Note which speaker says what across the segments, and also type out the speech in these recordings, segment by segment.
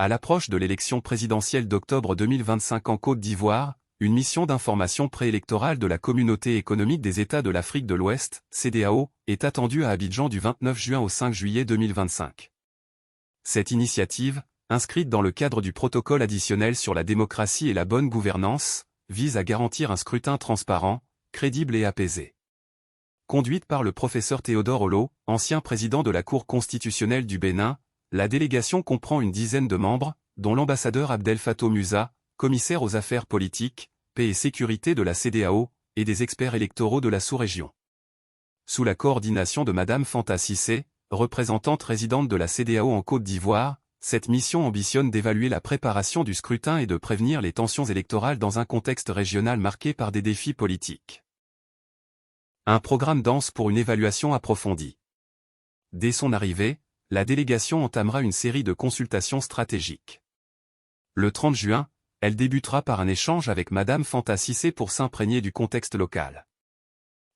Speaker 1: À l'approche de l'élection présidentielle d'octobre 2025 en Côte d'Ivoire, une mission d'information préélectorale de la Communauté économique des États de l'Afrique de l'Ouest, CEDEAO, est attendue à Abidjan du 29 juin au 5 juillet 2025. Cette initiative, inscrite dans le cadre du protocole additionnel sur la démocratie et la bonne gouvernance, vise à garantir un scrutin transparent, crédible et apaisé. Conduite par le professeur Théodore Olo, ancien président de la Cour constitutionnelle du Bénin, la délégation comprend une dizaine de membres, dont l'ambassadeur Abdel Fattah Musa, commissaire aux affaires politiques, paix et sécurité de la CEDEAO, et des experts électoraux de la sous-région. Sous la coordination de Madame Fanta Cissé, représentante résidente de la CEDEAO en Côte d'Ivoire, cette mission ambitionne d'évaluer la préparation du scrutin et de prévenir les tensions électorales dans un contexte régional marqué par des défis politiques. Un programme dense pour une évaluation approfondie. Dès son arrivée, la délégation entamera une série de consultations stratégiques. Le 30 juin, elle débutera par un échange avec Madame Fanta Cissé pour s'imprégner du contexte local.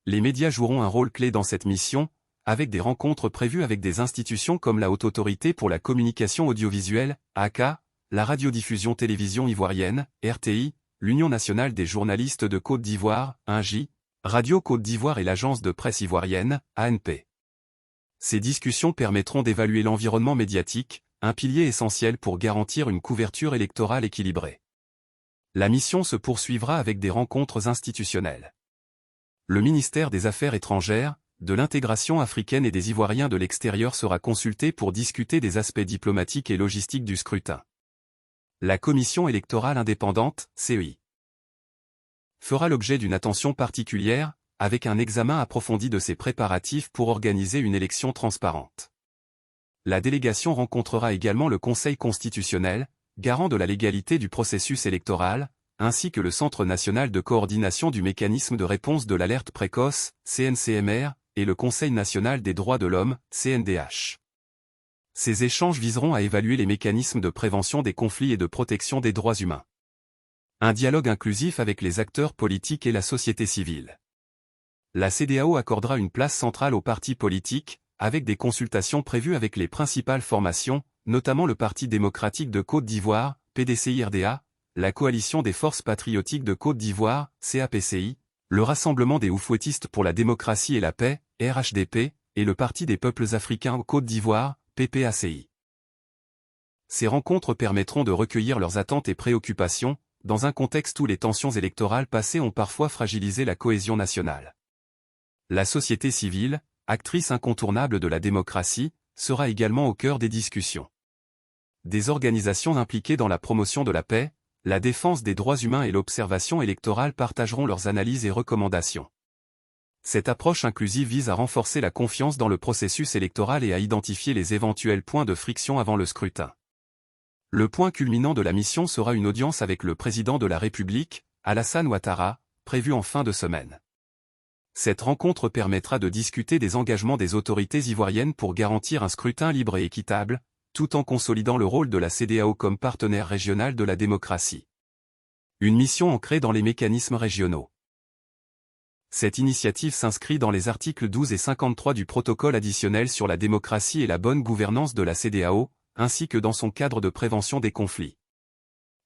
Speaker 1: Les médias joueront un rôle clé dans cette mission, avec des rencontres prévues avec des institutions comme la Haute Autorité pour la Communication Audiovisuelle, (HACA), la Radiodiffusion Télévision Ivoirienne, RTI, l'Union Nationale des Journalistes de Côte d'Ivoire, UNJ, Radio Côte d'Ivoire et l'Agence de Presse Ivoirienne, ANP. Ces discussions permettront d'évaluer l'environnement médiatique, un pilier essentiel pour garantir une couverture électorale équilibrée. La mission se poursuivra avec des rencontres institutionnelles. Le ministère des Affaires étrangères, de l'intégration africaine et des Ivoiriens de l'extérieur sera consulté pour discuter des aspects diplomatiques et logistiques du scrutin. La Commission électorale indépendante, CEI, fera l'objet d'une attention particulière, avec un examen approfondi de ses préparatifs pour organiser une élection transparente. La délégation rencontrera également le Conseil constitutionnel, garant de la légalité du processus électoral, ainsi que le Centre national de coordination du mécanisme de réponse de l'alerte précoce, CNCMR, et le Conseil national des droits de l'homme, CNDH. Ces échanges viseront à évaluer les mécanismes de prévention des conflits et de protection des droits humains. Un dialogue inclusif avec les acteurs politiques et la société civile. La CEDEAO accordera une place centrale aux partis politiques, avec des consultations prévues avec les principales formations, notamment le Parti démocratique de Côte d'Ivoire, PDCI-RDA, la Coalition des forces patriotiques de Côte d'Ivoire, CAPCI, le Rassemblement des Oufouettistes pour la démocratie et la paix, RHDP, et le Parti des peuples africains en Côte d'Ivoire, PPACI. Ces rencontres permettront de recueillir leurs attentes et préoccupations, dans un contexte où les tensions électorales passées ont parfois fragilisé la cohésion nationale. La société civile, actrice incontournable de la démocratie, sera également au cœur des discussions. Des organisations impliquées dans la promotion de la paix, la défense des droits humains et l'observation électorale partageront leurs analyses et recommandations. Cette approche inclusive vise à renforcer la confiance dans le processus électoral et à identifier les éventuels points de friction avant le scrutin. Le point culminant de la mission sera une audience avec le président de la République, Alassane Ouattara, prévue en fin de semaine. Cette rencontre permettra de discuter des engagements des autorités ivoiriennes pour garantir un scrutin libre et équitable, tout en consolidant le rôle de la CEDEAO comme partenaire régional de la démocratie. Une mission ancrée dans les mécanismes régionaux. Cette initiative s'inscrit dans les articles 12 et 53 du protocole additionnel sur la démocratie et la bonne gouvernance de la CEDEAO, ainsi que dans son cadre de prévention des conflits.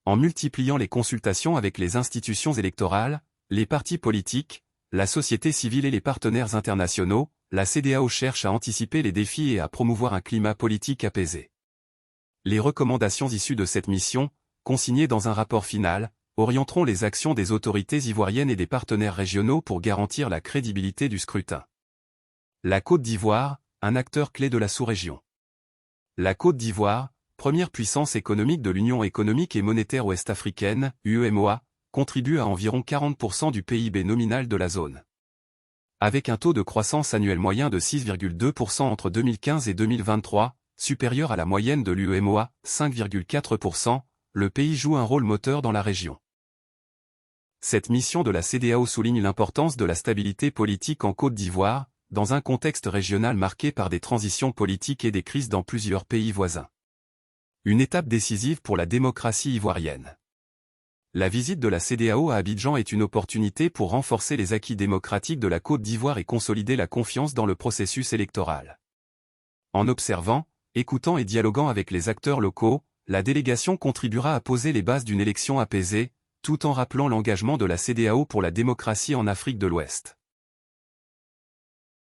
Speaker 1: En multipliant les consultations avec les institutions électorales, les partis politiques, la société civile et les partenaires internationaux, la CEDEAO cherche à anticiper les défis et à promouvoir un climat politique apaisé. Les recommandations issues de cette mission, consignées dans un rapport final, orienteront les actions des autorités ivoiriennes et des partenaires régionaux pour garantir la crédibilité du scrutin. La Côte d'Ivoire, un acteur clé de la sous-région. La Côte d'Ivoire, première puissance économique de l'Union économique et monétaire ouest-africaine, UEMOA, contribue à environ 40% du PIB nominal de la zone. Avec un taux de croissance annuel moyen de 6,2% entre 2015 et 2023, supérieur à la moyenne de l'UEMOA, 5,4%, le pays joue un rôle moteur dans la région. Cette mission de la CEDEAO souligne l'importance de la stabilité politique en Côte d'Ivoire, dans un contexte régional marqué par des transitions politiques et des crises dans plusieurs pays voisins. Une étape décisive pour la démocratie ivoirienne. La visite de la CEDEAO à Abidjan est une opportunité pour renforcer les acquis démocratiques de la Côte d'Ivoire et consolider la confiance dans le processus électoral. En observant, écoutant et dialoguant avec les acteurs locaux, La délégation contribuera à poser les bases d'une élection apaisée, tout en rappelant l'engagement de la CEDEAO pour la démocratie en Afrique de l'Ouest.